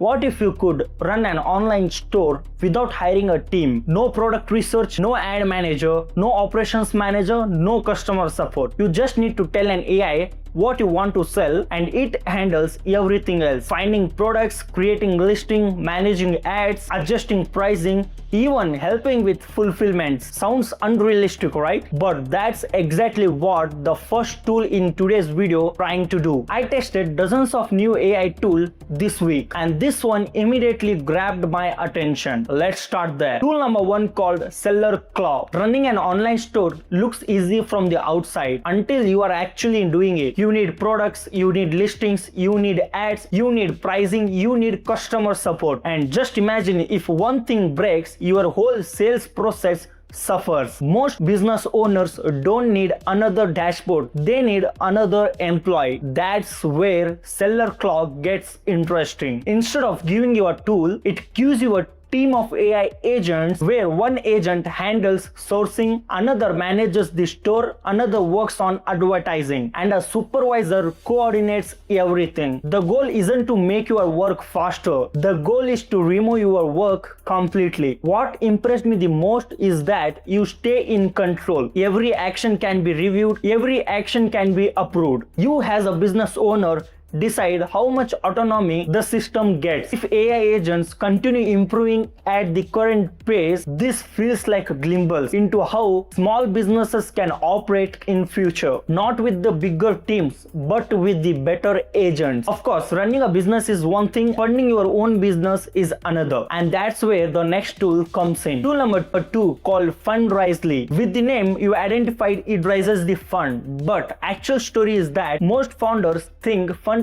What if you could run an online store without hiring a team? No product research, no ad manager, no operations manager, no customer support. You just need to tell an AI what you want to sell and it handles everything else. Finding products, creating listing, managing ads, adjusting pricing, even helping with fulfillment. Sounds unrealistic, right? But that's exactly what the first tool in today's video trying to do. I tested dozens of new AI tools this week and this one immediately grabbed my attention. Let's start there. Tool number 1 called SellerClaw. Running an online store looks easy from the outside until you are actually doing it. You need products, you need listings, you need ads, you need pricing, you need customer support. And just imagine if one thing breaks, your whole sales process suffers. Most business owners don't need another dashboard, they need another employee. That's where SellerClaw gets interesting. Instead of giving you a tool, it gives you a team of AI agents where one agent handles sourcing, another manages the store, another works on advertising, and a supervisor coordinates everything. The goal isn't to make your work faster. The goal is to remove your work completely. What impressed me the most is that you stay in control. Every action can be reviewed, every action can be approved. You as a business owner decide how much autonomy the system gets. If AI agents continue improving at the current pace, this feels like a glimpse into how small businesses can operate in future. Not with the bigger teams, but with the better agents. Of course, running a business is one thing, funding your own business is another. And that's where the next tool comes in. Tool number 2 called Fundraisly. With the name, you identified it raises the fund. But actual story is that most founders think fundraising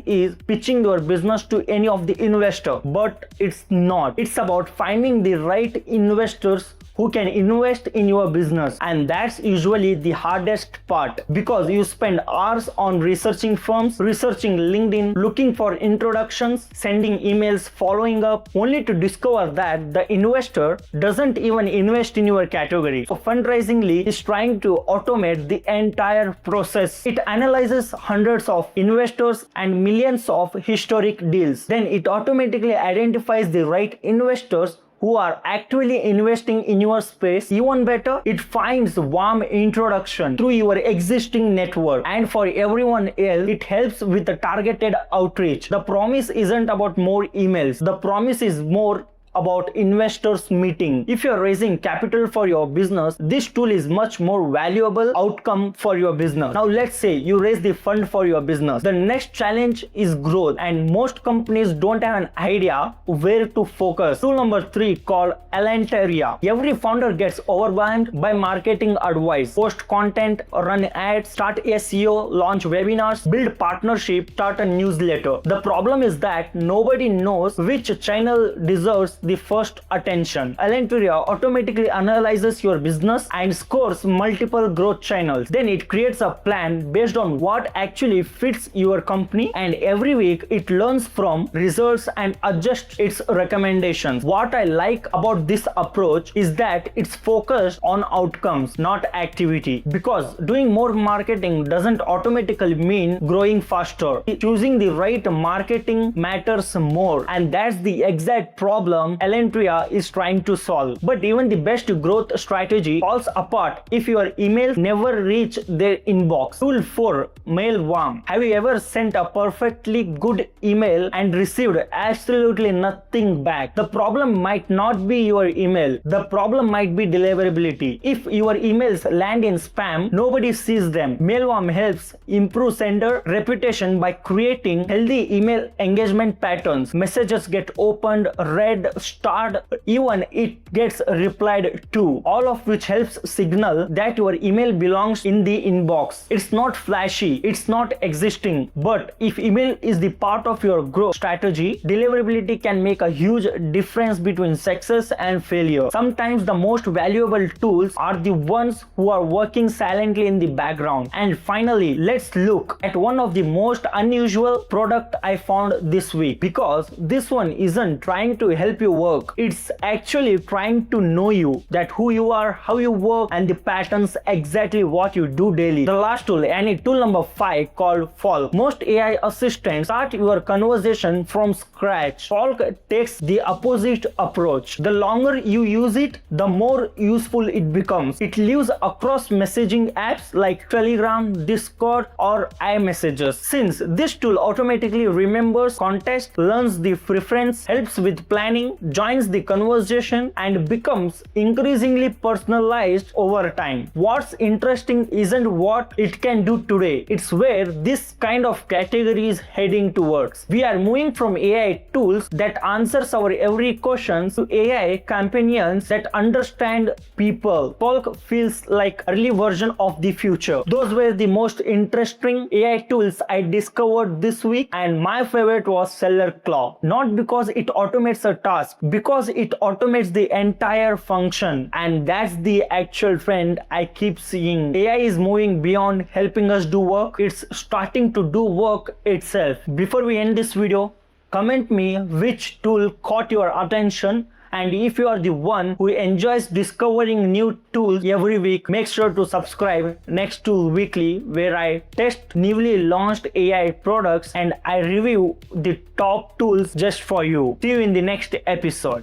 is pitching your business to any of the investor, but it's not. It's about finding the right investors who can invest in your business, and that's usually the hardest part because you spend hours on researching firms, researching LinkedIn, looking for introductions, sending emails, following up, only to discover that the investor doesn't even invest in your category. So Fundraisingly is trying to automate the entire process. It analyzes hundreds of investors and millions of historic deals. Then it automatically identifies the right investors who are actually investing in your space. Even better, it finds warm introduction through your existing network. And for everyone else, it helps with the targeted outreach. The promise isn't about more emails. The promise is more about investors meeting. If you're raising capital for your business, this tool is much more valuable outcome for your business. Now let's say you raise the fund for your business. The next challenge is growth, and most companies don't have an idea where to focus. Tool number 3 called Elentaria. Every founder gets overwhelmed by marketing advice. Post content, run ads, start SEO, launch webinars, build partnership, start a newsletter. The problem is that nobody knows which channel deserves the first attention. Elentaria automatically analyzes your business and scores multiple growth channels. Then it creates a plan based on what actually fits your company, and every week it learns from results and adjusts its recommendations. What I like about this approach is that it's focused on outcomes, not activity, because doing more marketing doesn't automatically mean growing faster. Choosing the right marketing matters more, and that's the exact problem Elentaria is trying to solve. But even the best growth strategy falls apart if your emails never reach their inbox. Tool 4, Mailwarm. Have you ever sent a perfectly good email and received absolutely nothing back? The problem might not be your email. The problem might be deliverability. If your emails land in spam, nobody sees them. Mailwarm helps improve sender reputation by creating healthy email engagement patterns. Messages get opened, read, starred, even it gets replied to, all of which helps signal that your email belongs in the inbox. It's not flashy, it's not existing, but if email is the part of your growth strategy, deliverability can make a huge difference between success and failure. Sometimes the most valuable tools are the ones who are working silently in the background. And finally, let's look at one of the most unusual product I found this week, because this one isn't trying to help you work. It's actually trying to know you, that who you are, how you work, and the patterns exactly what you do daily. The last tool, and tool number 5, called Folk. Most AI assistants start your conversation from scratch. Folk takes the opposite approach. The longer you use it, the more useful it becomes. It lives across messaging apps like Telegram, Discord, or iMessages. Since this tool automatically remembers context, learns the preference, helps with planning, joins the conversation, and becomes increasingly personalized over time. What's interesting isn't what it can do today, it's where this kind of category is heading towards. We are moving from AI tools that answers our every question to AI companions that understand people. Folk feels like early version of the future. Those were the most interesting AI tools I discovered this week, and my favorite was SellerClaw. Not because it automates a task, because it automates the entire function, and that's the actual trend I keep seeing. AI is moving beyond helping us do work, it's starting to do work itself. Before we end this video, comment me which tool caught your attention, and if you are the one who enjoys discovering new tools every week, make sure to subscribe NextTool Weekly, where I test newly launched AI products and I review the top tools just for you. See you in the next episode.